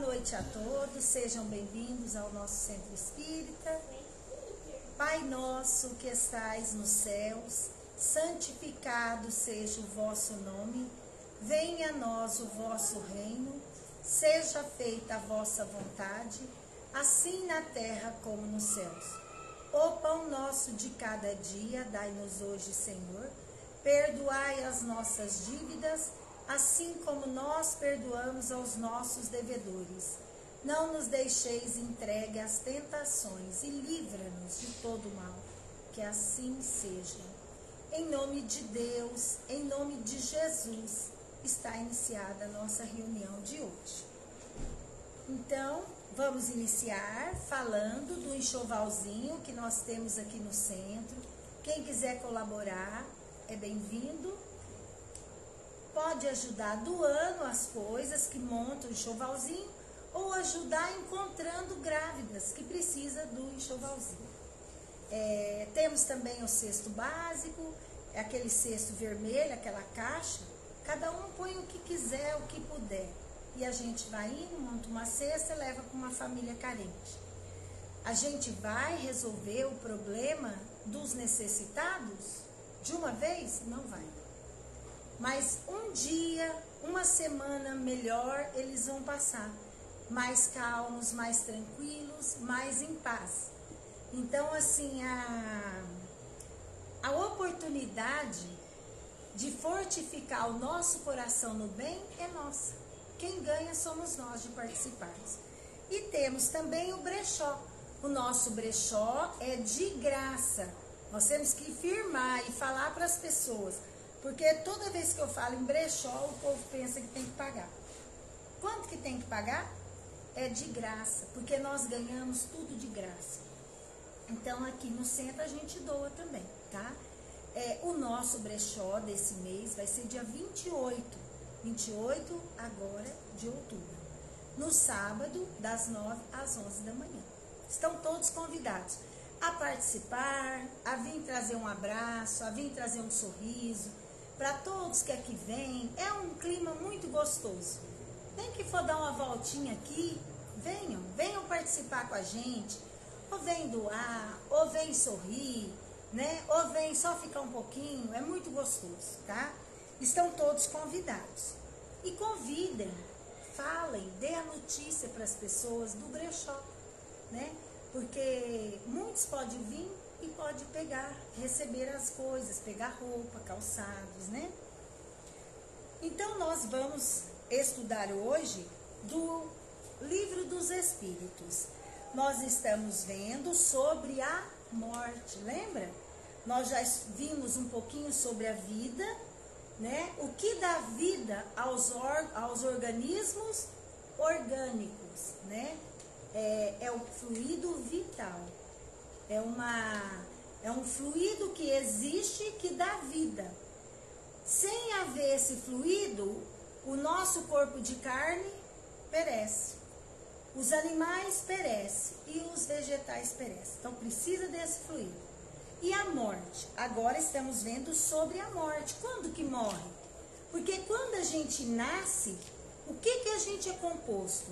noite a todos, sejam bem-vindos ao nosso Centro Espírita. Pai nosso que estais nos céus, santificado seja o vosso nome, venha a nós o vosso reino, seja feita a vossa vontade, assim na terra como nos céus. O pão nosso de cada dia, dai-nos hoje, Senhor, perdoai as nossas dívidas, assim como nós perdoamos aos nossos devedores. Não nos deixeis entregue às tentações e livra-nos de todo mal, que assim seja. Em nome de Deus, em nome de Jesus, está iniciada a nossa reunião de hoje. Então, vamos iniciar falando do enxovalzinho que nós temos aqui no centro. Quem quiser colaborar é bem-vindo. Pode ajudar doando as coisas que montam o enxovalzinho ou ajudar encontrando grávidas que precisam do enxovalzinho. Temos também o cesto básico, aquele cesto vermelho, aquela caixa. Cada um põe o que quiser, o que puder. E a gente vai indo, monta uma cesta e leva para uma família carente. A gente vai resolver o problema dos necessitados de uma vez? Não vai. Mas um dia, uma semana melhor, eles vão passar. Mais calmos, mais tranquilos, mais em paz. Então, assim, a oportunidade de fortificar o nosso coração no bem é nossa. Quem ganha somos nós de participarmos. E temos também o brechó. O nosso brechó é de graça. Nós temos que firmar e falar para as pessoas. Porque toda vez que eu falo em brechó, o povo pensa que tem que pagar. Quanto que tem que pagar? É de graça, porque nós ganhamos tudo de graça. Então, aqui no centro a gente doa também, tá? O nosso brechó desse mês vai ser dia 28 agora de outubro. No sábado, das 9 às 11 da manhã. Estão todos convidados a participar, a vir trazer um abraço, a vir trazer um sorriso. Para todos que aqui vêm, é um clima muito gostoso. Nem que for dar uma voltinha aqui, venham participar com a gente, ou vem doar, ou vem sorrir, né? Ou vem só ficar um pouquinho, é muito gostoso, tá? Estão todos convidados. E convidem, falem, dê a notícia para as pessoas do brechó, né? Porque muitos podem vir e pode pegar, receber as coisas, pegar roupa, calçados, né? Então, nós vamos estudar hoje do Livro dos Espíritos. Nós estamos vendo sobre a morte, lembra? Nós já vimos um pouquinho sobre a vida, né? O que dá vida aos organismos orgânicos, né? É o fluido vital. É um fluido que existe, que dá vida. Sem haver esse fluido, o nosso corpo de carne perece. Os animais perecem e os vegetais perecem. Então, precisa desse fluido. E a morte? Agora estamos vendo sobre a morte. Quando que morre? Porque quando a gente nasce, o que a gente é composto?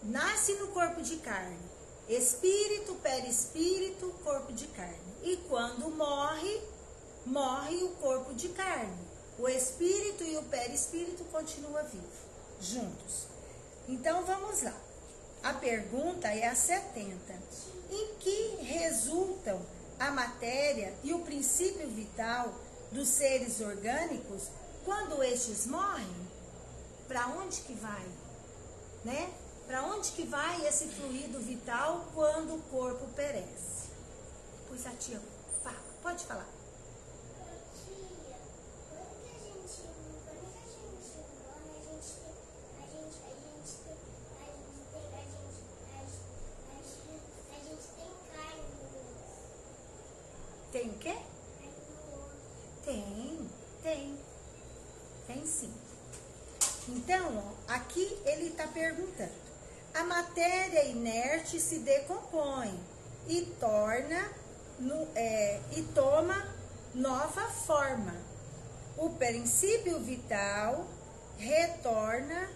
Nasce no corpo de carne. Espírito, perispírito, corpo de carne. E quando morre, morre o corpo de carne. O espírito e o perispírito continuam vivos, juntos. Então, vamos lá. A pergunta é a 70. Em que resultam a matéria e o princípio vital dos seres orgânicos quando estes morrem? Para onde que vai? Né? Para onde que vai esse fluido vital quando o corpo perece? Pois a tia fala, pode falar. Tia, quando que a gente morre, a gente tem carne no osso. Tem o quê? Carne no osso. Tem sim. Então, ó, aqui ele está perguntando. A matéria inerte se decompõe e toma nova forma. O princípio vital retorna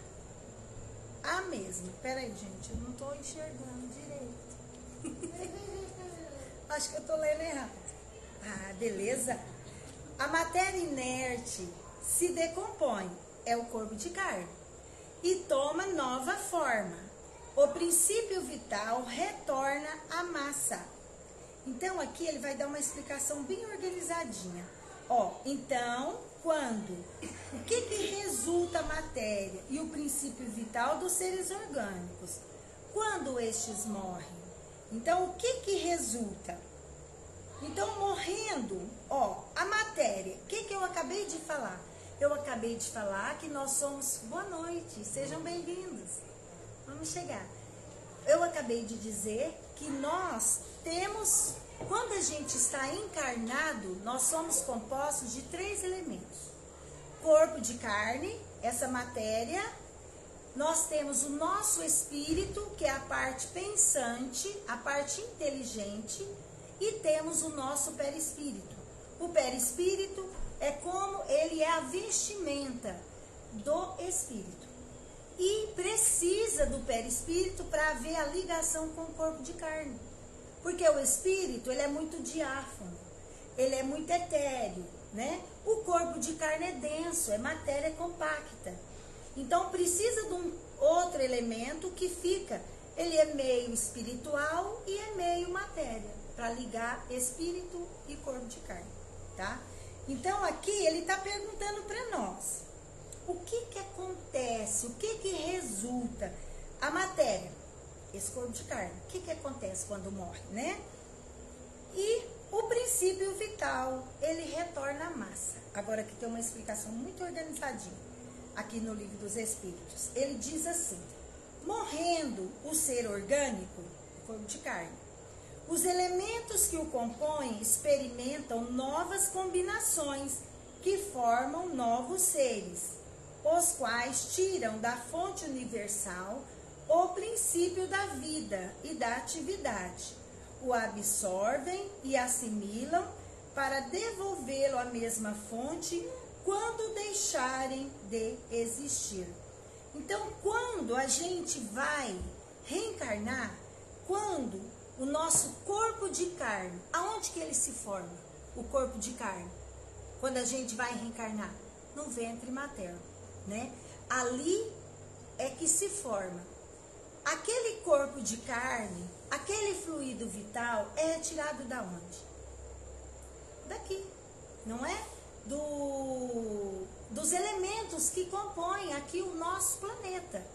a mesma. Peraí, gente, eu não estou enxergando direito. Acho que eu estou lendo errado. Ah, beleza. A matéria inerte se decompõe, é o corpo de carne, e toma nova forma. O princípio vital retorna à massa. Então, aqui ele vai dar uma explicação bem organizadinha. Então, o que resulta a matéria e o princípio vital dos seres orgânicos? Quando estes morrem. Então, o que resulta? Então, morrendo, a matéria, o que eu acabei de falar? Eu acabei de falar que nós somos... Boa noite, sejam bem-vindos. Vamos chegar. Eu acabei de dizer que nós temos... Quando a gente está encarnado, nós somos compostos de 3 elementos. Corpo de carne, essa matéria. Nós temos o nosso espírito, que é a parte pensante, a parte inteligente. E temos o nosso perispírito. O perispírito é como ele é a vestimenta do espírito. E precisa do perispírito para haver a ligação com o corpo de carne. Porque o espírito, ele é muito diáfano, ele é muito etéreo, né? O corpo de carne é denso, é matéria compacta. Então, precisa de um outro elemento que fica, ele é meio espiritual e é meio matéria, para ligar espírito e corpo de carne, tá? Então, aqui ele está perguntando para nós, o que acontece, o que resulta? A matéria, esse corpo de carne, o que acontece quando morre, né? E o princípio vital, ele retorna à massa. Agora aqui tem uma explicação muito organizadinha, aqui no Livro dos Espíritos. Ele diz assim, morrendo o ser orgânico, o corpo de carne, os elementos que o compõem experimentam novas combinações que formam novos seres, os quais tiram da fonte universal o princípio da vida e da atividade, o absorvem e assimilam para devolvê-lo à mesma fonte quando deixarem de existir. Então, quando a gente vai reencarnar, quando o nosso corpo de carne, aonde que ele se forma? O corpo de carne, quando a gente vai reencarnar? No ventre materno, né? Ali é que se forma. Aquele corpo de carne, aquele fluido vital é retirado da onde? Daqui, não é? Dos elementos que compõem aqui o nosso planeta.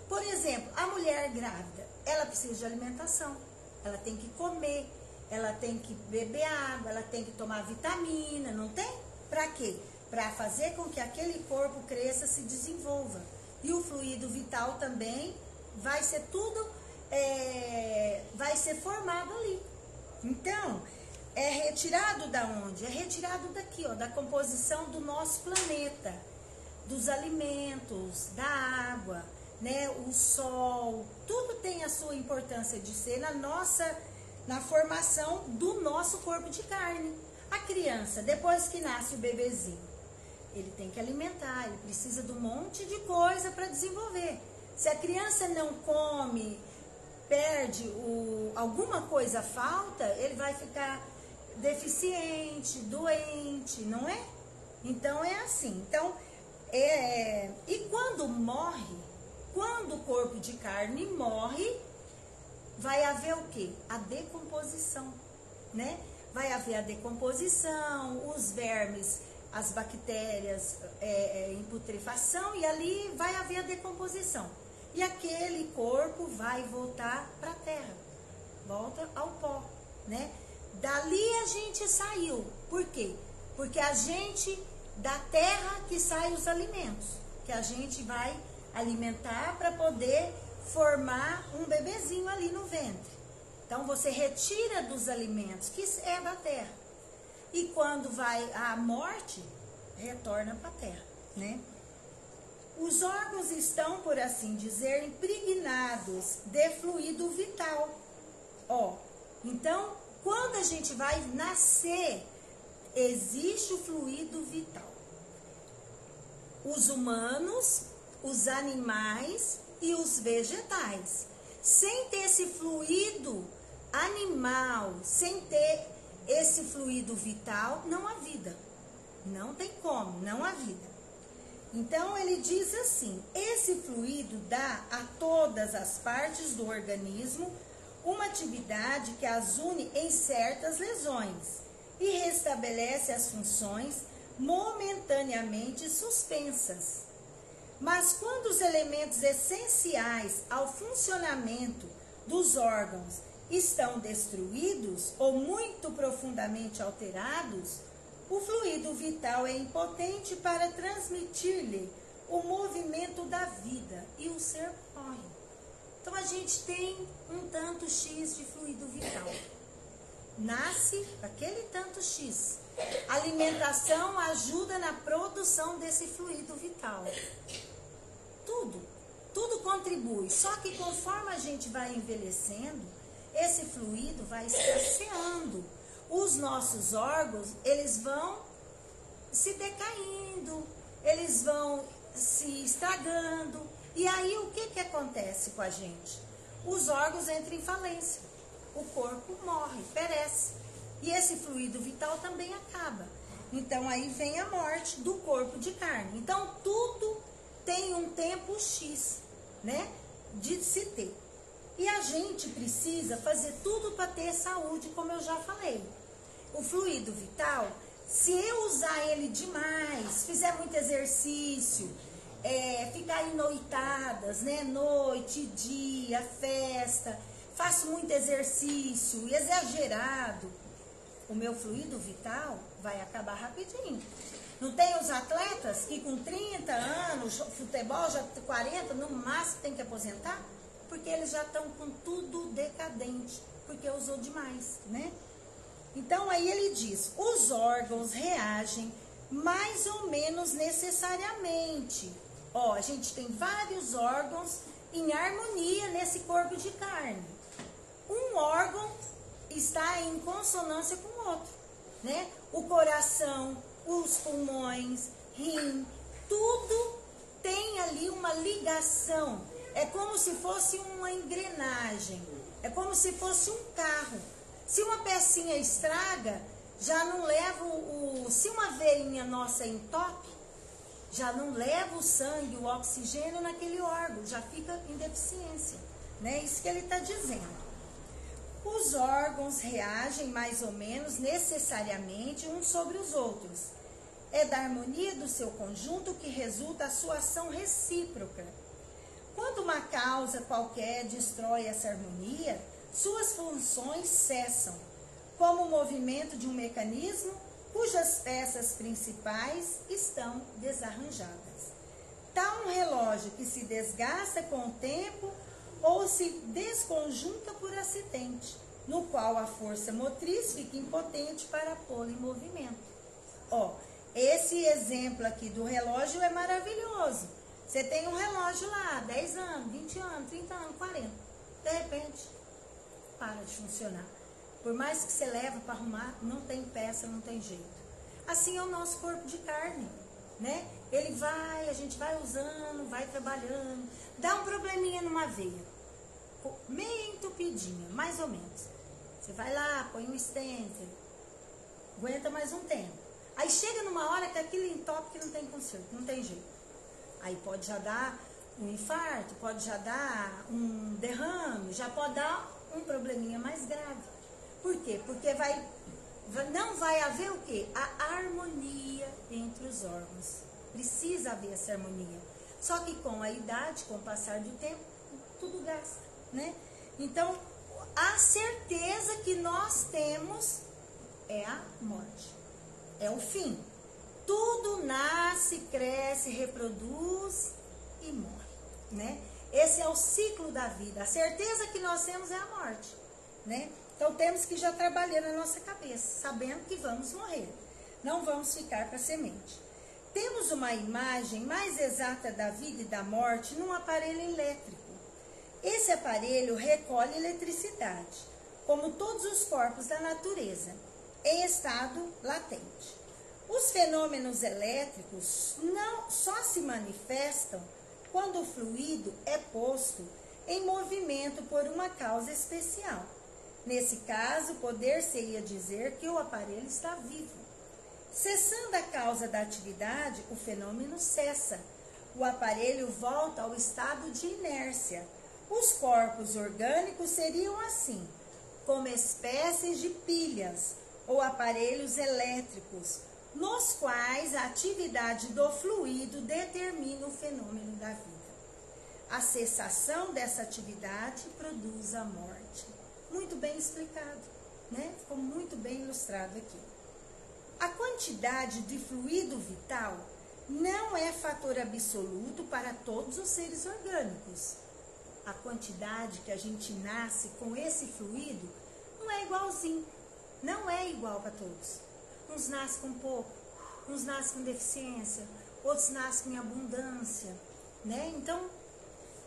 Por exemplo, a mulher grávida, ela precisa de alimentação, ela tem que comer, ela tem que beber água, ela tem que tomar vitamina, não tem? Para quê? Para fazer com que aquele corpo cresça, se desenvolva. E o fluido vital também vai ser tudo, vai ser formado ali. Então, é retirado da onde? É retirado daqui, da composição do nosso planeta, dos alimentos, da água, né? O sol, tudo tem a sua importância de ser na formação do nosso corpo de carne. A criança, depois que nasce o bebezinho, ele tem que alimentar, ele precisa de um monte de coisa para desenvolver. Se a criança não come, perde, alguma coisa falta, ele vai ficar deficiente, doente, não é? Então é assim. Então, e quando morre, quando o corpo de carne morre, vai haver o quê? A decomposição, né? Vai haver a decomposição, os vermes, as bactérias em putrefação, e ali vai haver a decomposição. E aquele corpo vai voltar para a terra, volta ao pó, né? Dali a gente saiu. Por quê? Porque da terra que saem os alimentos, que a gente vai alimentar para poder formar um bebezinho ali no ventre. Então você retira dos alimentos, que é da terra. E quando vai a morte, retorna para a terra, né? Os órgãos estão, por assim dizer, impregnados de fluido vital. Então, quando a gente vai nascer, existe o fluido vital. Os humanos, os animais e os vegetais. Sem ter esse fluido animal, sem ter esse fluido vital, não há vida. Não tem como, não há vida. Então ele diz assim: esse fluido dá a todas as partes do organismo uma atividade que as une em certas lesões e restabelece as funções momentaneamente suspensas. Mas quando os elementos essenciais ao funcionamento dos órgãos estão destruídos ou muito profundamente alterados, o fluido vital é impotente para transmitir-lhe o movimento da vida e o ser morre. Então a gente tem um tanto X de fluido vital. Nasce aquele tanto X. A alimentação ajuda na produção desse fluido vital. Tudo contribui. Só que conforme a gente vai envelhecendo, esse fluido vai escasseando. Os nossos órgãos, eles vão se decaindo, eles vão se estragando. E aí o que acontece com a gente? Os órgãos entram em falência, o corpo morre, perece. E esse fluido vital também acaba. Então aí vem a morte do corpo de carne. Então tudo tem um tempo X, né, de se ter. E a gente precisa fazer tudo para ter saúde, como eu já falei. O fluido vital, se eu usar ele demais, fizer muito exercício, ficar em noitadas, né, noite, dia, festa, faço muito exercício, exagerado, o meu fluido vital vai acabar rapidinho. Não tem os atletas que com 30 anos, futebol já 40, no máximo tem que aposentar? Porque eles já estão com tudo decadente, porque usou demais, né? Então aí ele diz, os órgãos reagem mais ou menos necessariamente. Ó, a gente tem vários órgãos em harmonia nesse corpo de carne. Um órgão está em consonância com o outro, né? O coração, os pulmões, rim, tudo tem ali uma ligação. É como se fosse uma engrenagem, é como se fosse um carro. Se uma pecinha estraga, já não leva se uma veinha nossa entope, já não leva o sangue, o oxigênio naquele órgão, já fica em deficiência, né? Isso que ele está dizendo. Os órgãos reagem mais ou menos necessariamente uns sobre os outros. É da harmonia do seu conjunto que resulta a sua ação recíproca. Quando uma causa qualquer destrói essa harmonia, suas funções cessam, como o movimento de um mecanismo cujas peças principais estão desarranjadas. Tal um relógio que se desgasta com o tempo ou se desconjunta por acidente, no qual a força motriz fica impotente para pô-lo em movimento. Ó, esse exemplo aqui do relógio é maravilhoso. Você tem um relógio lá, 10 anos, 20 anos, 30 anos, 40. De repente, para de funcionar. Por mais que você leva para arrumar, não tem peça, não tem jeito. Assim é o nosso corpo de carne, né? Ele vai, a gente vai usando, vai trabalhando. Dá um probleminha numa veia, meio entupidinha, mais ou menos. Você vai lá, põe um stenter, aguenta mais um tempo. Aí chega numa hora que aquilo entope que não tem conserto, não tem jeito. Aí pode já dar um infarto, pode já dar um derrame, já pode dar um probleminha mais grave. Por quê? Porque não vai haver o quê? A harmonia entre os órgãos. Precisa haver essa harmonia. Só que com a idade, com o passar do tempo, tudo gasta, né? Então, a certeza que nós temos é a morte. É o fim. Tudo nasce, cresce, reproduz e morre, né? Esse é o ciclo da vida. A certeza que nós temos é a morte, né? Então temos que já trabalhar na nossa cabeça, sabendo que vamos morrer. Não vamos ficar para a semente. Temos uma imagem mais exata da vida e da morte num aparelho elétrico. Esse aparelho recolhe eletricidade, como todos os corpos da natureza, em estado latente. Os fenômenos elétricos não só se manifestam quando o fluido é posto em movimento por uma causa especial. Nesse caso, poder-se-ia dizer que o aparelho está vivo. Cessando a causa da atividade, o fenômeno cessa. O aparelho volta ao estado de inércia. Os corpos orgânicos seriam assim, como espécies de pilhas ou aparelhos elétricos, nos quais a atividade do fluido determina o fenômeno da vida. A cessação dessa atividade produz a morte. Muito bem explicado, né? Ficou muito bem ilustrado aqui. A quantidade de fluido vital não é fator absoluto para todos os seres orgânicos. A quantidade que a gente nasce com esse fluido não é igualzinho, não é igual para todos. Uns nascem com pouco, uns nascem com deficiência, outros nascem em abundância, né? Então,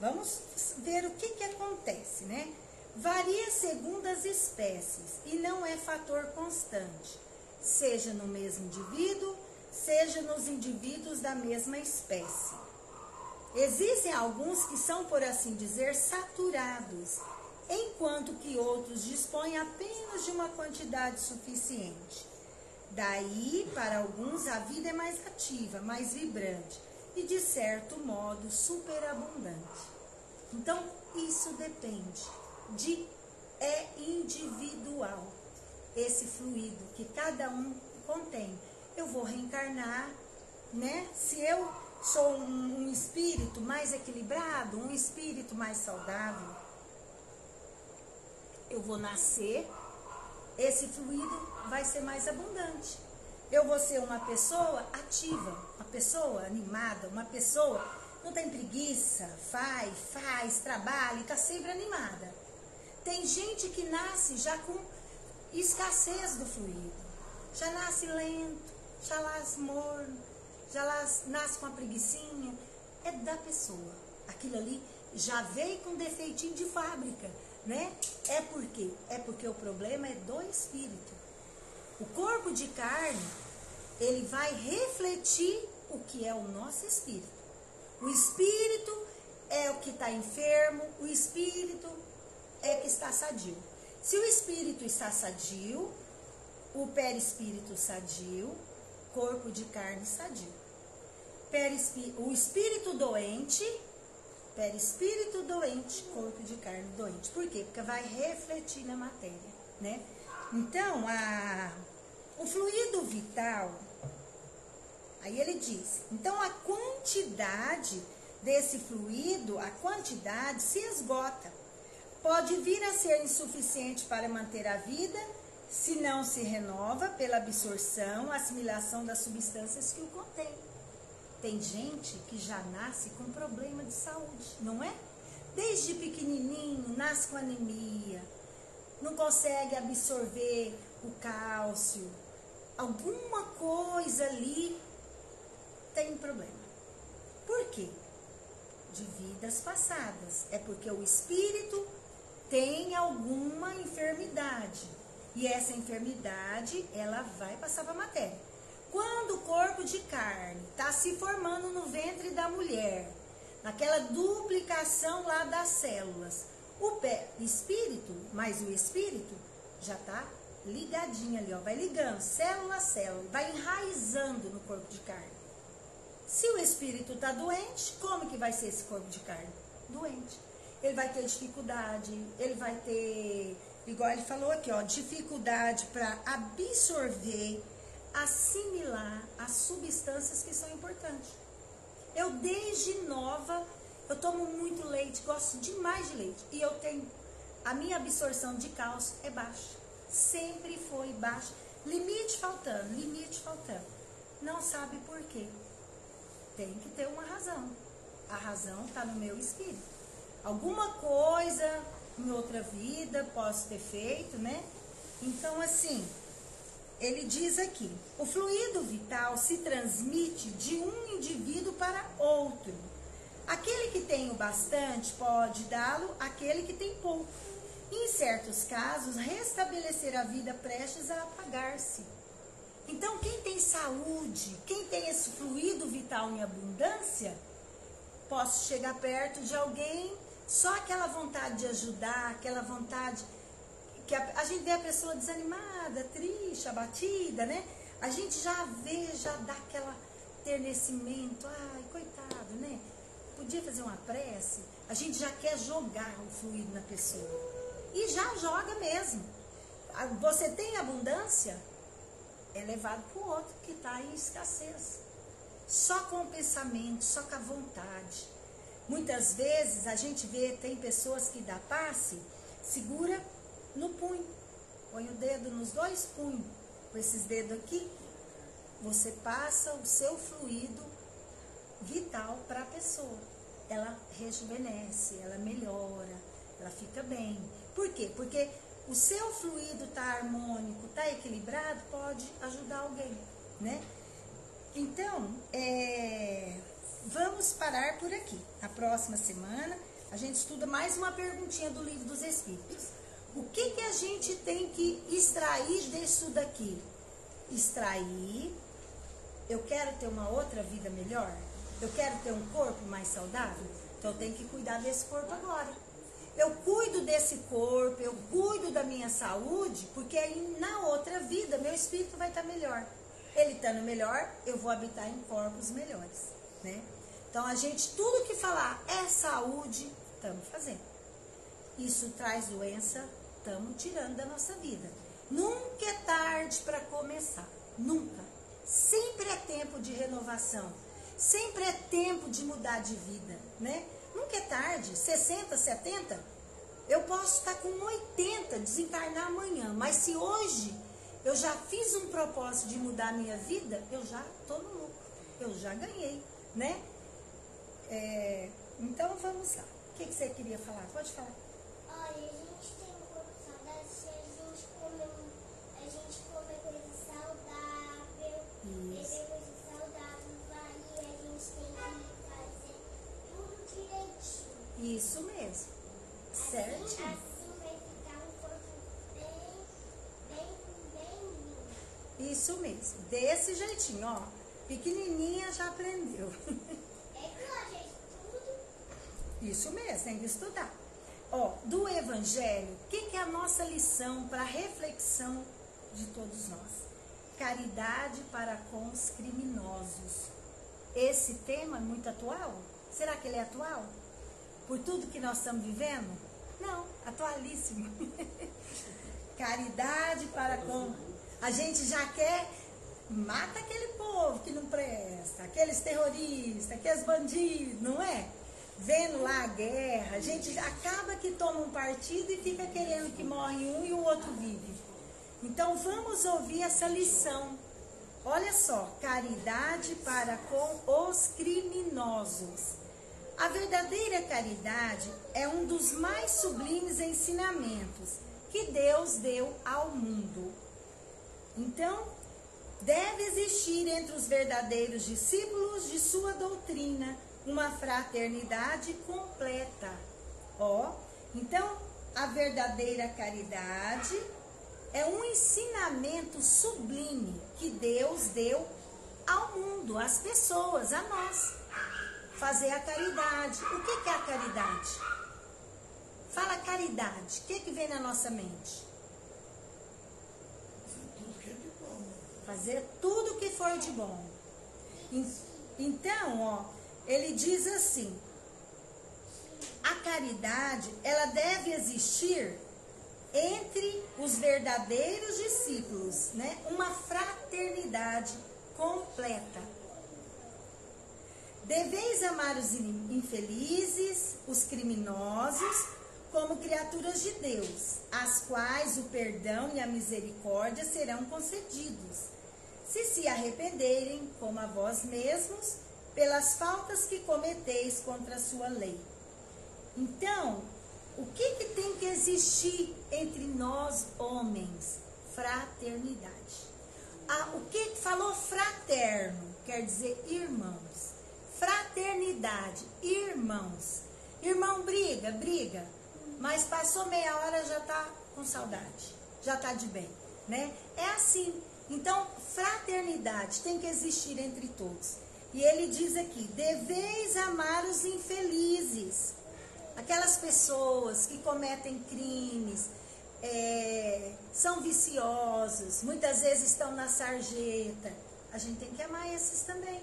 vamos ver o que acontece, né? Varia segundo as espécies e não é fator constante, seja no mesmo indivíduo, seja nos indivíduos da mesma espécie. Existem alguns que são, por assim dizer, saturados, enquanto que outros dispõem apenas de uma quantidade suficiente. Daí, para alguns, a vida é mais ativa, mais vibrante e, de certo modo, superabundante. Então, isso depende é individual, esse fluido que cada um contém. Eu vou reencarnar, né? Se eu sou um espírito mais equilibrado, um espírito mais saudável, eu vou nascer, esse fluido vai ser mais abundante. Eu vou ser uma pessoa ativa, uma pessoa animada, uma pessoa não tem preguiça, faz, trabalha e está sempre animada. Tem gente que nasce já com escassez do fluido, já nasce lento, já nasce morno, já nasce com a preguicinha. É da pessoa. Aquilo ali já veio com defeitinho de fábrica, né? É porque o problema é do espírito. O corpo de carne, ele vai refletir o que é o nosso espírito. O espírito é o que está enfermo, o espírito é que está sadio. Se o espírito está sadio, o perispírito sadio, corpo de carne sadio. O espírito doente, perispírito doente, corpo de carne doente. Por quê? Porque vai refletir na matéria, né? Então, o fluido vital, aí ele diz, então a quantidade desse fluido, a quantidade se esgota. Pode vir a ser insuficiente para manter a vida, se não se renova pela absorção, assimilação das substâncias que o contém. Tem gente que já nasce com problema de saúde, não é? Desde pequenininho, nasce com anemia, não consegue absorver o cálcio, alguma coisa ali tem problema. Por quê? De vidas passadas. É porque o espírito tem alguma enfermidade. E essa enfermidade, ela vai passar para a matéria. Quando o corpo de carne está se formando no ventre da mulher, naquela duplicação lá das células, o espírito, mas o espírito já está ligadinho ali, ó, vai ligando célula a célula, vai enraizando no corpo de carne. Se o espírito está doente, como que vai ser esse corpo de carne? Doente. Ele vai ter dificuldade, ele vai ter, igual ele falou aqui, ó, dificuldade para absorver, assimilar as substâncias que são importantes. Eu, desde nova, eu tomo muito leite, gosto demais de leite. E eu tenho, a minha absorção de cálcio é baixa. Sempre foi baixa. Limite faltando. Não sabe por quê. Tem que ter uma razão. A razão está no meu espírito. Alguma coisa em outra vida posso ter feito, né? Então, assim, ele diz aqui, o fluido vital se transmite de um indivíduo para outro. Aquele que tem o bastante pode dá-lo àquele que tem pouco. Em certos casos, restabelecer a vida prestes a apagar-se. Então, quem tem saúde, quem tem esse fluido vital em abundância, posso chegar perto de alguém, só aquela vontade de ajudar, aquela vontade que a gente vê a pessoa desanimada, triste, abatida, né? A gente já vê, já dá aquela ternecimento, ai, coitado, né? Podia fazer uma prece, a gente já quer jogar o fluido na pessoa. E já joga mesmo. Você tem abundância, é levado para o outro que está em escassez. Só com o pensamento, só com a vontade. Muitas vezes a gente vê, tem pessoas que dá passe, segura no punho, põe o dedo nos 2 punhos, com esses dedos aqui, você passa o seu fluido vital para a pessoa. Ela rejuvenesce, ela melhora, ela fica bem. Por quê? Porque o seu fluido está harmônico, está equilibrado, pode ajudar alguém, né? Então, vamos parar por aqui. Na próxima semana, a gente estuda mais uma perguntinha do Livro dos Espíritos. O que a gente tem que extrair disso daqui? Extrair, eu quero ter uma outra vida melhor? Eu quero ter um corpo mais saudável? Então eu tenho que cuidar desse corpo agora. Eu cuido desse corpo, eu cuido da minha saúde, porque aí na outra vida meu espírito vai estar melhor. Ele estando melhor, eu vou habitar em corpos melhores, né? Então a gente, tudo que falar é saúde, estamos fazendo. Isso traz doença, estamos tirando da nossa vida. Nunca é tarde para começar, nunca. Sempre é tempo de renovação, sempre é tempo de mudar de vida, né? Nunca é tarde, 60, 70, eu posso estar com 80, desencarnar amanhã, mas se hoje eu já fiz um propósito de mudar a minha vida, eu já estou no lucro, eu já ganhei, né? Então vamos lá. O que você queria falar? Pode falar. Olha, a gente tem um corpo saudável se a gente comer coisa saudável, beber coisa saudável, e a gente tem que fazer tudo direitinho. Isso mesmo. Certo? Assim vai ficar um corpo bem lindo. Isso mesmo. Desse jeitinho, ó. Pequenininha já aprendeu. Gente, tudo. Isso mesmo, tem que estudar. Ó, do Evangelho, o que é a nossa lição para reflexão de todos nós? Caridade para com os criminosos. Esse tema é muito atual? Será que ele é atual? Por tudo que nós estamos vivendo? Não, atualíssimo. Caridade para com... A gente já quer... Mata aquele povo que não presta, aqueles terroristas, aqueles bandidos, não é? Vendo lá a guerra, a gente acaba que toma um partido e fica querendo que morre um e o outro vive. Então vamos ouvir essa lição. Olha só, caridade para com os criminosos. A verdadeira caridade é um dos mais sublimes ensinamentos que Deus deu ao mundo. Então, deve existir entre os verdadeiros discípulos de sua doutrina uma fraternidade completa. Então, a verdadeira caridade é um ensinamento sublime que Deus deu ao mundo, às pessoas, a nós. Fazer a caridade. O que é a caridade? Fala caridade. O que vem na nossa mente? Fazer tudo que for de bom. Então, ele diz assim: a caridade, ela deve existir entre os verdadeiros discípulos, né? Uma fraternidade completa. Deveis amar os infelizes, os criminosos, como criaturas de Deus, às quais o perdão e a misericórdia serão concedidos, se arrependerem, como a vós mesmos, pelas faltas que cometeis contra a sua lei. Então, o que tem que existir entre nós, homens? Fraternidade. O que falou fraterno? Quer dizer irmãos. Fraternidade, irmãos. Irmão briga, mas passou meia hora, já está com saudade, já está de bem, né? É assim. Então, fraternidade tem que existir entre todos. E ele diz aqui: deveis amar os infelizes, aquelas pessoas que cometem crimes, são viciosos, muitas vezes estão na sarjeta. A gente tem que amar esses também.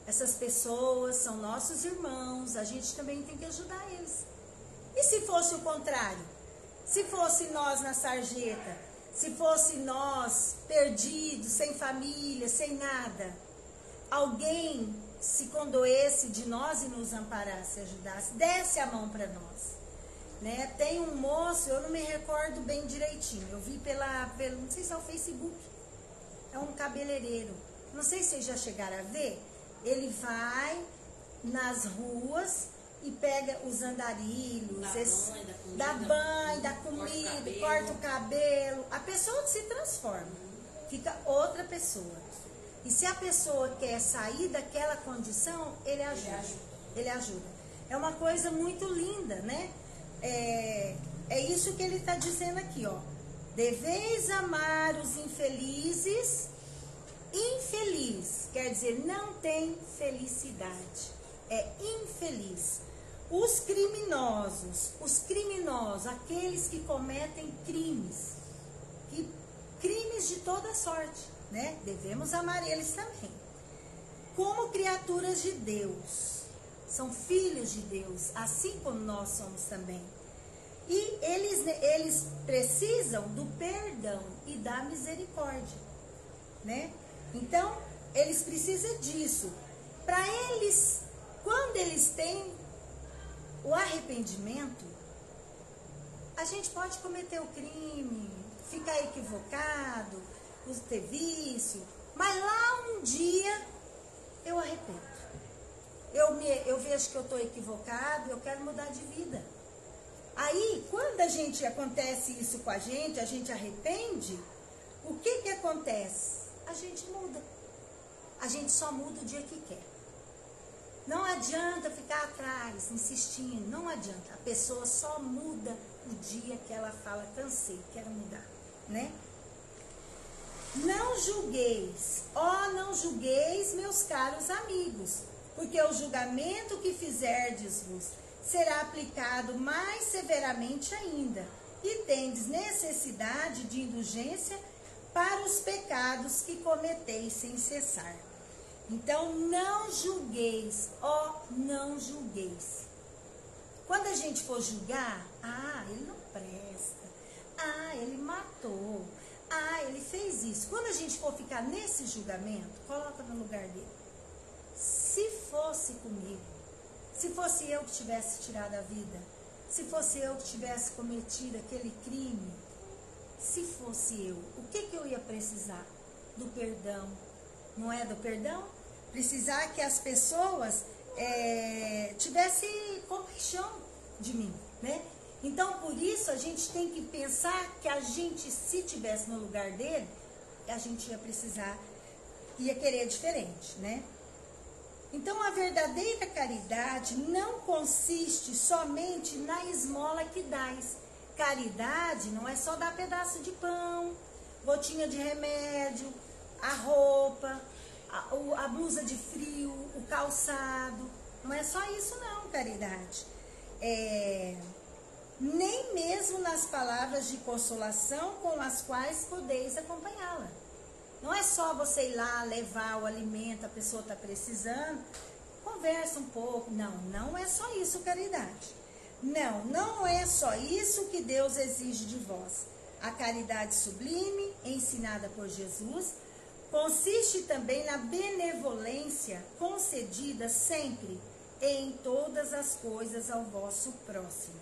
Essas pessoas são nossos irmãos, a gente também tem que ajudar eles. E se fosse o contrário? Se fosse nós na sarjeta, se fosse nós perdidos, sem família, sem nada, alguém se condoesse de nós e nos amparasse, ajudasse, desse a mão para nós, né? Tem um moço, eu não me recordo bem direitinho, eu vi não sei se é o Facebook, é um cabeleireiro, não sei se vocês já chegaram a ver. Ele vai nas ruas e pega os andarilhos, dá banho, dá comida, corta o cabelo. A pessoa se transforma, fica outra pessoa. E se a pessoa quer sair daquela condição, ele ajuda. É uma coisa muito linda, né? É isso que ele está dizendo aqui, ó. Deveis amar os infelizes. Infeliz quer dizer não tem felicidade, é infeliz. Os criminosos, aqueles que cometem crimes de toda sorte, né? Devemos amar eles também. Como criaturas de Deus, são filhos de Deus, assim como nós somos também. E eles precisam do perdão e da misericórdia, né? Então, eles precisam disso. Para eles, quando eles têm o arrependimento, a gente pode cometer o crime, ficar equivocado, ter vício, mas lá um dia eu arrependo. Eu vejo que eu estou equivocado, eu quero mudar de vida. Aí, quando acontece isso com a gente arrepende, o que acontece? A gente muda. A gente só muda o dia que quer. Não adianta ficar atrás, insistindo, não adianta. A pessoa só muda o dia que ela fala, cansei, quero mudar, né? Não julgueis, não julgueis, meus caros amigos, porque o julgamento que fizerdes-vos será aplicado mais severamente ainda, e tendes necessidade de indulgência para os pecados que cometeis sem cessar. Então, não julgueis, não julgueis. Quando a gente for julgar, ele não presta, ele matou, ele fez isso. Quando a gente for ficar nesse julgamento, coloca no lugar dele. Se fosse comigo, se fosse eu que tivesse tirado a vida, se fosse eu que tivesse cometido aquele crime, se fosse eu, o que eu ia precisar? Do perdão. Não é do perdão? Precisar que as pessoas tivessem compaixão de mim, né? Então, por isso, a gente tem que pensar que a gente, se tivesse no lugar dele, a gente ia querer diferente, né? Então, a verdadeira caridade não consiste somente na esmola que dás. Caridade não é só dar pedaço de pão, gotinha de remédio, a roupa, a blusa de frio, o calçado. Não é só isso não, caridade. Nem mesmo nas palavras de consolação com as quais podeis acompanhá-la. Não é só você ir lá levar o alimento, a pessoa está precisando, conversa um pouco. Não é só isso, caridade. Não é só isso que Deus exige de vós. A caridade sublime, ensinada por Jesus, consiste também na benevolência concedida sempre e em todas as coisas ao vosso próximo.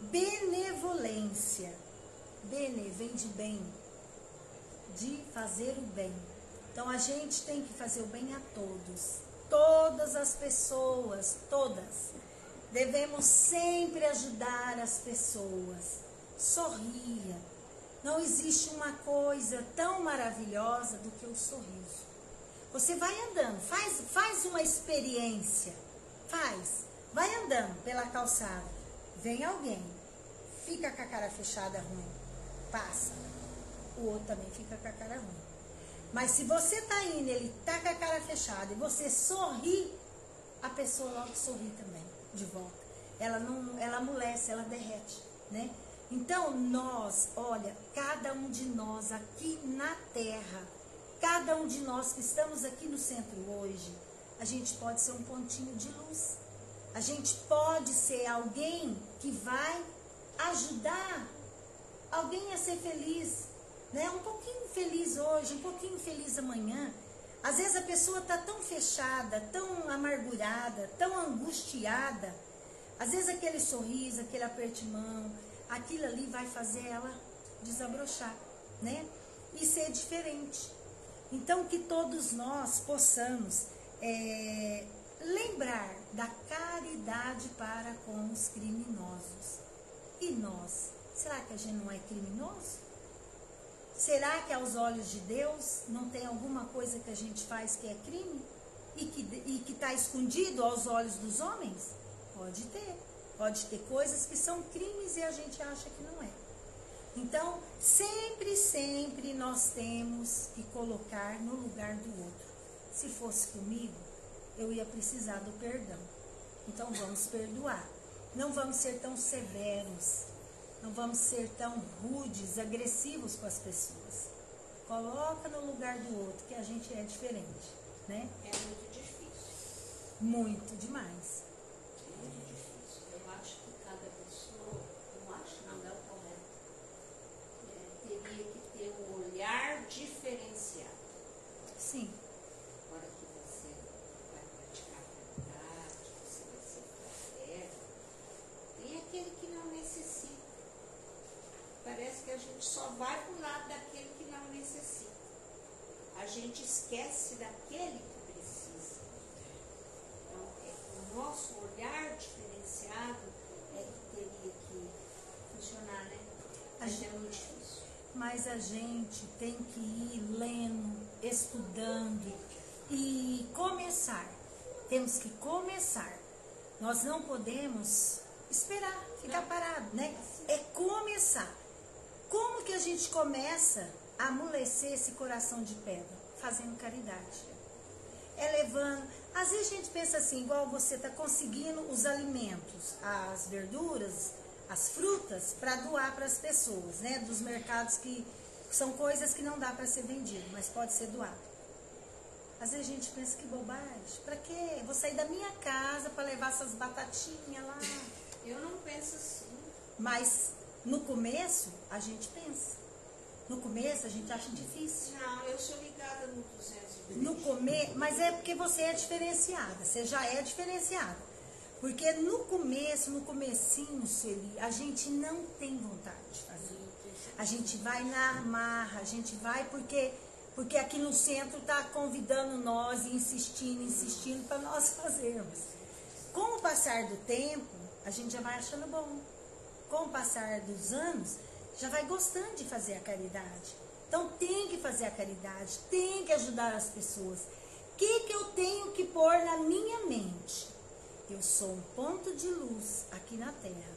Benevolência. Bene vem de bem, de fazer o bem. Então a gente tem que fazer o bem a todos, todas as pessoas, todas. Devemos sempre ajudar as pessoas. Sorria. Não existe uma coisa tão maravilhosa do que o sorriso. Você vai andando, faz uma experiência, vai andando pela calçada, vem alguém, fica com a cara fechada ruim, passa, o outro também fica com a cara ruim. Mas se você tá indo, ele tá com a cara fechada e você sorri, a pessoa logo sorri também, de volta. Ela amolece, ela derrete, né? Então nós, olha, cada um de nós aqui na Terra, cada um de nós que estamos aqui no centro hoje, a gente pode ser um pontinho de luz. A gente pode ser alguém que vai ajudar alguém a ser feliz, né? Um pouquinho feliz hoje, um pouquinho feliz amanhã. Às vezes a pessoa está tão fechada, tão amargurada, tão angustiada. Às vezes aquele sorriso, aquele aperto de mão, aquilo ali vai fazer ela desabrochar, né? E ser diferente. Então que todos nós possamos lembrar da caridade para com os criminosos. E nós? Será que a gente não é criminoso? Será que aos olhos de Deus não tem alguma coisa que a gente faz que é crime? E que está escondido aos olhos dos homens? Pode ter. Pode ter coisas que são crimes e a gente acha que não é. Então, sempre nós temos que colocar no lugar do outro. Se fosse comigo, eu ia precisar do perdão. Então vamos perdoar. Não vamos ser tão severos. Não vamos ser tão rudes, agressivos com as pessoas. Coloca no lugar do outro, que a gente é diferente, né? É muito difícil. Muito demais. É muito difícil. Eu acho que cada pessoa, não acho não, é o correto, teria que ter um olhar diferenciado. Sim. Agora que você vai praticar a caridade, você vai ser fraterno, tem aquele que não necessita. Parece que a gente só vai para o lado daquele que não necessita. A gente esquece daquele que precisa. Então, o nosso olhar diferenciado é que teria que funcionar, né? Mas é muito difícil. Mas a gente tem que ir lendo, estudando e começar. Temos que começar. Nós não podemos esperar, ficar parado, né? É começar. Como que a gente começa a amolecer esse coração de pedra? Fazendo caridade. Levando. Às vezes a gente pensa assim, igual você está conseguindo os alimentos, as verduras, as frutas, para doar para as pessoas, né? Dos mercados que são coisas que não dá para ser vendido, mas pode ser doado. Às vezes a gente pensa que bobagem. Para quê? Vou sair da minha casa para levar essas batatinhas lá. Eu não penso assim. Mas no começo, a gente pensa. No começo, a gente acha difícil. Não, eu sou ligada no 220. No começo, mas é porque você é diferenciada. Você já é diferenciada. Porque no começo, no comecinho, Sueli, a gente não tem vontade de fazer. A gente vai na marra, a gente vai porque aqui no centro está convidando nós e insistindo para nós fazermos. Com o passar do tempo, a gente já vai achando bom. Com o passar dos anos, já vai gostando de fazer a caridade. Então tem que fazer a caridade, tem que ajudar as pessoas. O que eu tenho que pôr na minha mente? Eu sou um ponto de luz aqui na Terra.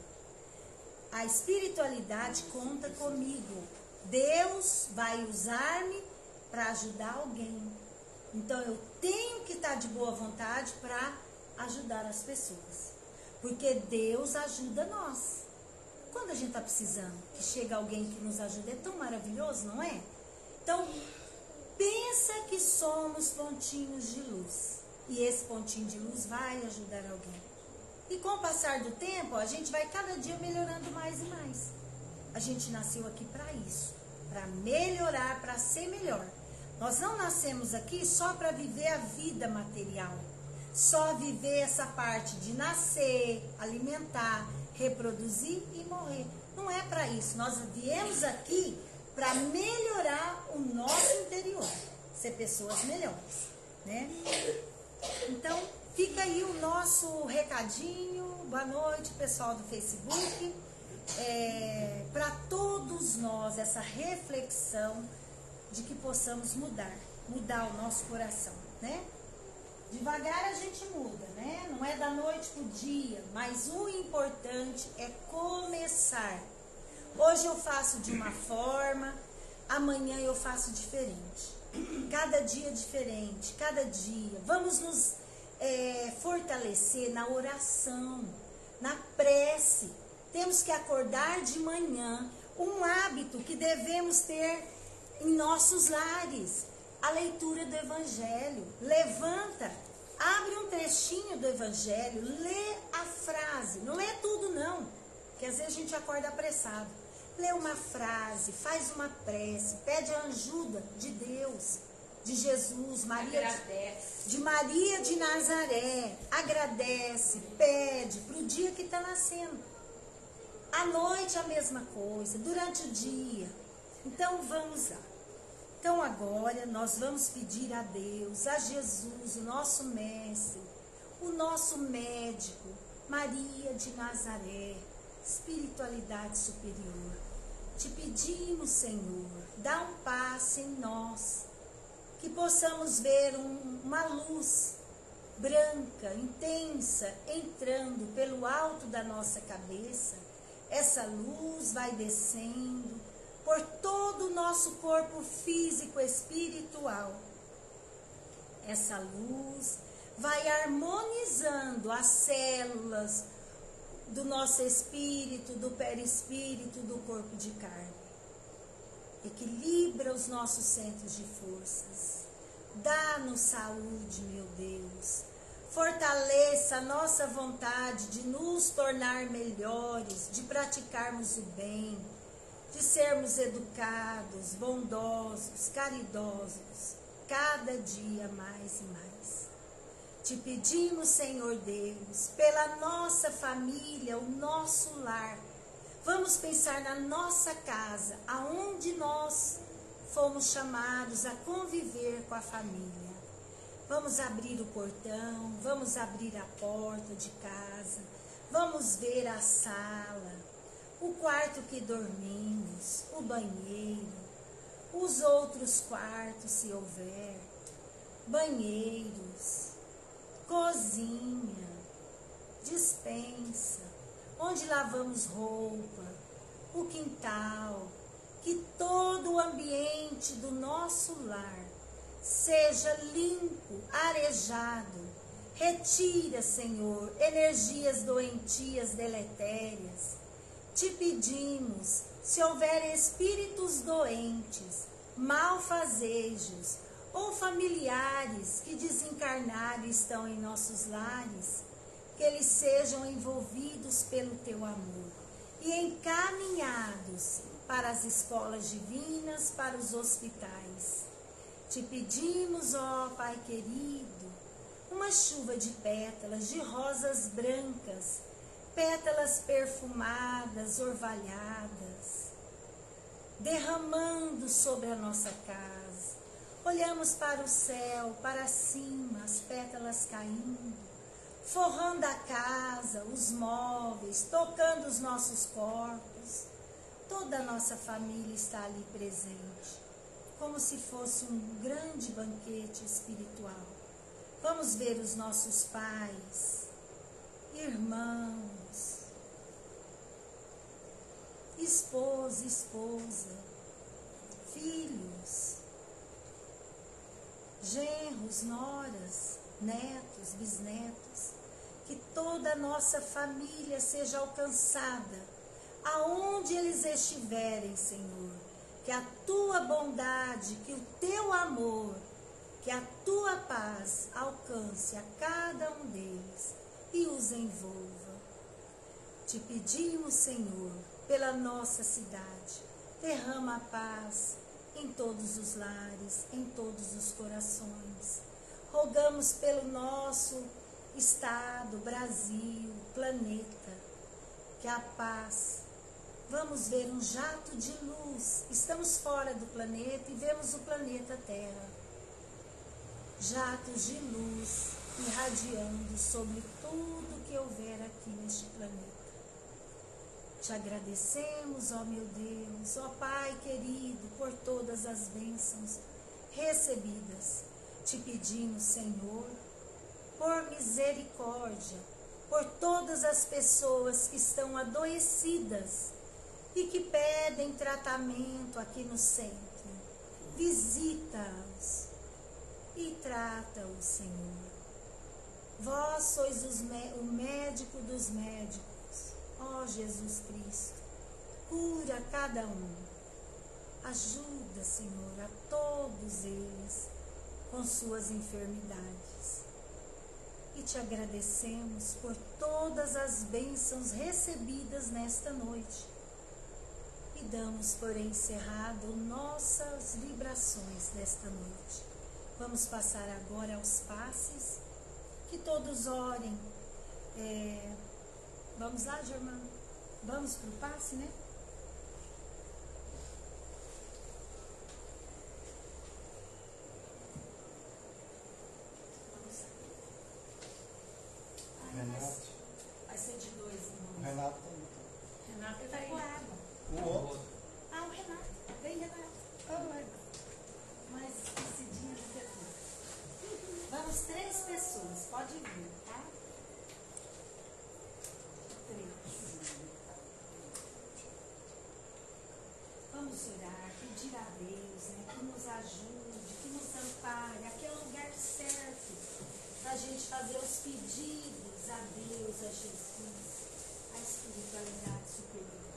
A espiritualidade conta comigo. Deus vai usar-me para ajudar alguém. Então eu tenho que estar de boa vontade para ajudar as pessoas. Porque Deus ajuda nós. Quando a gente está precisando, que chega alguém que nos ajuda, é tão maravilhoso, não é? Então, pensa que somos pontinhos de luz. E esse pontinho de luz vai ajudar alguém. E com o passar do tempo, a gente vai cada dia melhorando mais e mais. A gente nasceu aqui para isso. Para melhorar, para ser melhor. Nós não nascemos aqui só para viver a vida material. Só viver essa parte de nascer, alimentar, reproduzir e morrer. Não é para isso. Nós viemos aqui para melhorar o nosso interior. Ser pessoas melhores, né? Então, fica aí o nosso recadinho. Boa noite, pessoal do Facebook. Para todos nós, essa reflexão de que possamos mudar o nosso coração, né? Devagar a gente muda, né? Não é da noite pro dia, mas o importante é começar. Hoje eu faço de uma forma, amanhã eu faço diferente. cada dia diferente, cada dia. Vamos nos fortalecer na oração, na prece. Temos que acordar de manhã, um hábito que devemos ter em nossos lares, a leitura do Evangelho. Levanta, abre um trechinho do Evangelho, lê a frase, não lê tudo não, porque às vezes a gente acorda apressado. Lê uma frase, faz uma prece, pede a ajuda de Deus, de Jesus, de Maria de Nazaré. Agradece, pede para o dia que está nascendo. À noite a mesma coisa, durante o dia. Então vamos lá. Então agora nós vamos pedir a Deus, a Jesus, o nosso mestre, o nosso médico, Maria de Nazaré, espiritualidade superior. Te pedimos, Senhor, dá um passe em nós, que possamos ver uma luz branca, intensa, entrando pelo alto da nossa cabeça. Essa luz vai descendo por todo o nosso corpo físico e espiritual. Essa luz vai harmonizando as células do nosso espírito, do perispírito, do corpo de carne. Equilibra os nossos centros de forças. Dá-nos saúde, meu Deus. Fortaleça a nossa vontade de nos tornar melhores, de praticarmos o bem, de sermos educados, bondosos, caridosos, cada dia mais e mais. Te pedimos, Senhor Deus, pela nossa família, o nosso lar. Vamos pensar na nossa casa, aonde nós fomos chamados a conviver com a família. Vamos abrir o portão, vamos abrir a porta de casa, vamos ver a sala, o quarto que dormimos, o banheiro, os outros quartos, se houver, banheiros, cozinha, despensa, onde lavamos roupa, o quintal, que todo o ambiente do nosso lar seja limpo, arejado. Retira, Senhor, energias doentias, deletérias. Te pedimos, se houver espíritos doentes, malfazejos, ou familiares que desencarnaram e estão em nossos lares, que eles sejam envolvidos pelo teu amor e encaminhados para as escolas divinas, para os hospitais. Te pedimos, ó Pai querido, uma chuva de pétalas, de rosas brancas, pétalas perfumadas, orvalhadas, derramando sobre a nossa casa. Olhamos para o céu, para cima, as pétalas caindo, forrando a casa, os móveis, tocando os nossos corpos. Toda a nossa família está ali presente, como se fosse um grande banquete espiritual. Vamos ver os nossos pais, irmãos, esposa, filhos, genros, noras, netos, bisnetos, que toda a nossa família seja alcançada, aonde eles estiverem, Senhor, que a tua bondade, que o teu amor, que a tua paz alcance a cada um deles e os envolva. Te pedimos, Senhor, pela nossa cidade, derrama a paz em todos os lares, em todos os corações. Rogamos pelo nosso estado, Brasil, planeta, que a paz. Vamos ver um jato de luz. Estamos fora do planeta e vemos o planeta Terra. Jatos de luz irradiando sobre tudo que houver aqui neste planeta. Te agradecemos, ó meu Deus, ó Pai querido, por todas as bênçãos recebidas. Te pedimos, Senhor, por misericórdia, por todas as pessoas que estão adoecidas e que pedem tratamento aqui no centro. visita-os e trata-os, Senhor. Vós sois o médico dos médicos, ó Jesus Cristo. Cura cada um. Ajuda, Senhor, a todos eles com suas enfermidades. E te agradecemos por todas as bênçãos recebidas nesta noite. E damos por encerrado nossas vibrações desta noite. Vamos passar agora aos passes. Que todos orem. Vamos lá, Germano? Vamos para o passe, né? Vamos lá. Renato. Vai ser de 2, irmãos. Renato. Renato está com água. O outro. Ah, o Renato. Vem, Renato. Vamos. Mais esquecidinha do que tudo. Vamos, 3 pessoas. Pode vir, tá? 3. Vamos orar, pedir a Deus, né, que nos ajude, que nos ampare. Aqui é o lugar certo para a gente fazer os pedidos a Deus, a Jesus, a espiritualidade superior.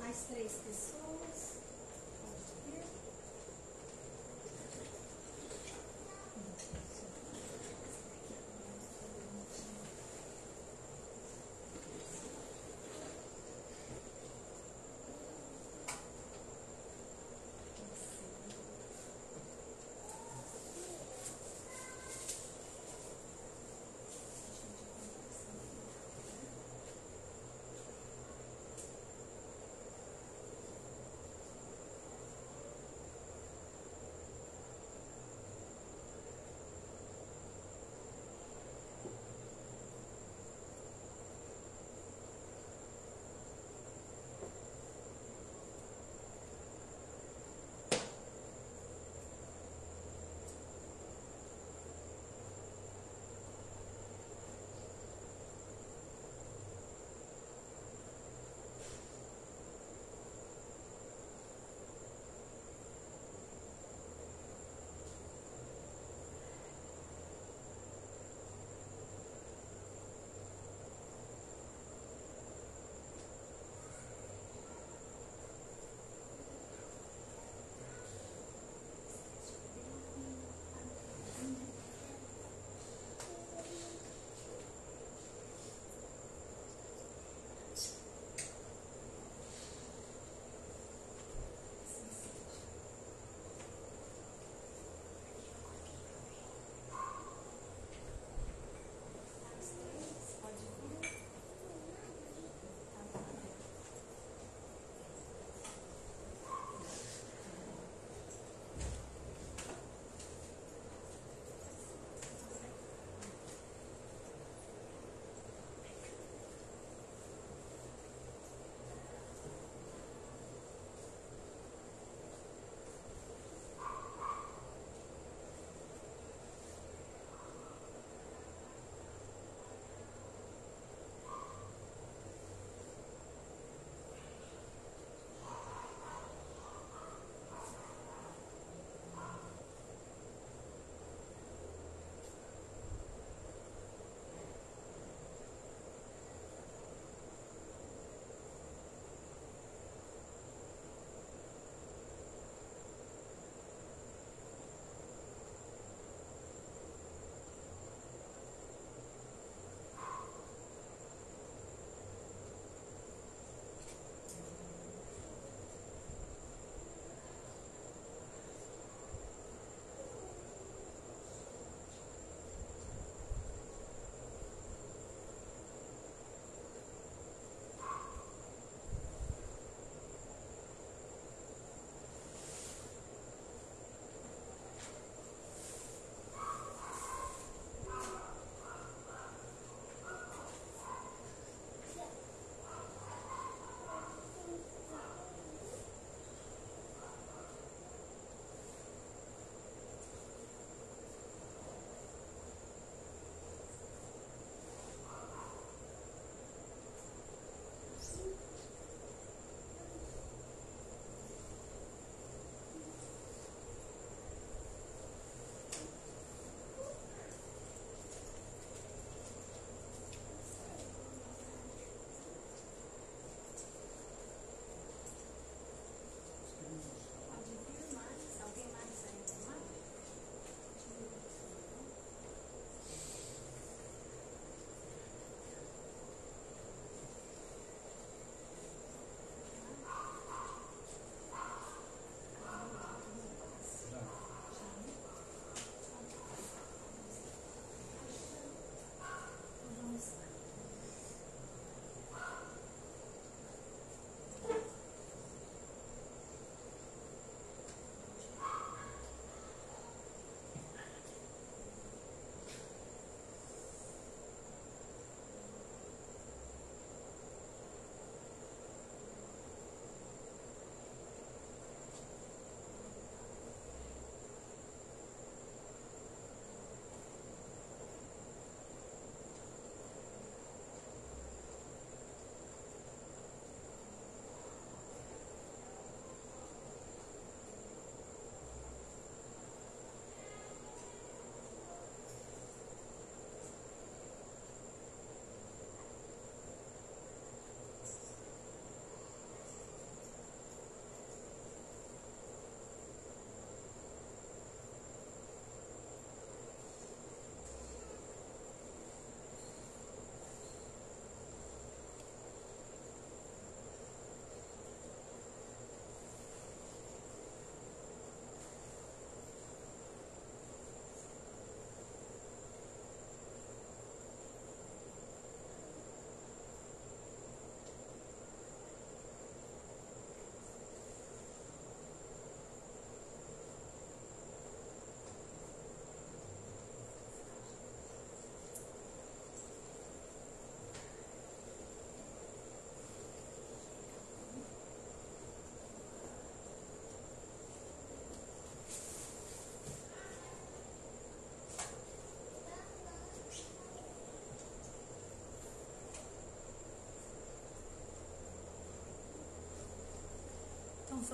Mais 3 pessoas. Pode vir.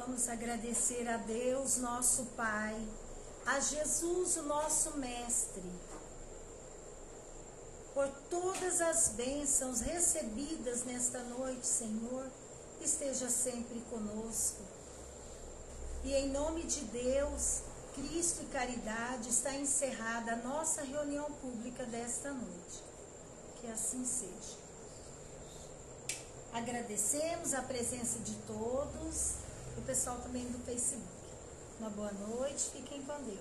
vamos agradecer a Deus, nosso Pai, a Jesus, o nosso Mestre, por todas as bênçãos recebidas nesta noite, Senhor. Esteja sempre conosco. E em nome de Deus, Cristo e caridade, está encerrada a nossa reunião pública desta noite. Que assim seja. Agradecemos a presença de todos, o pessoal também do Facebook. Uma boa noite, fiquem com Deus.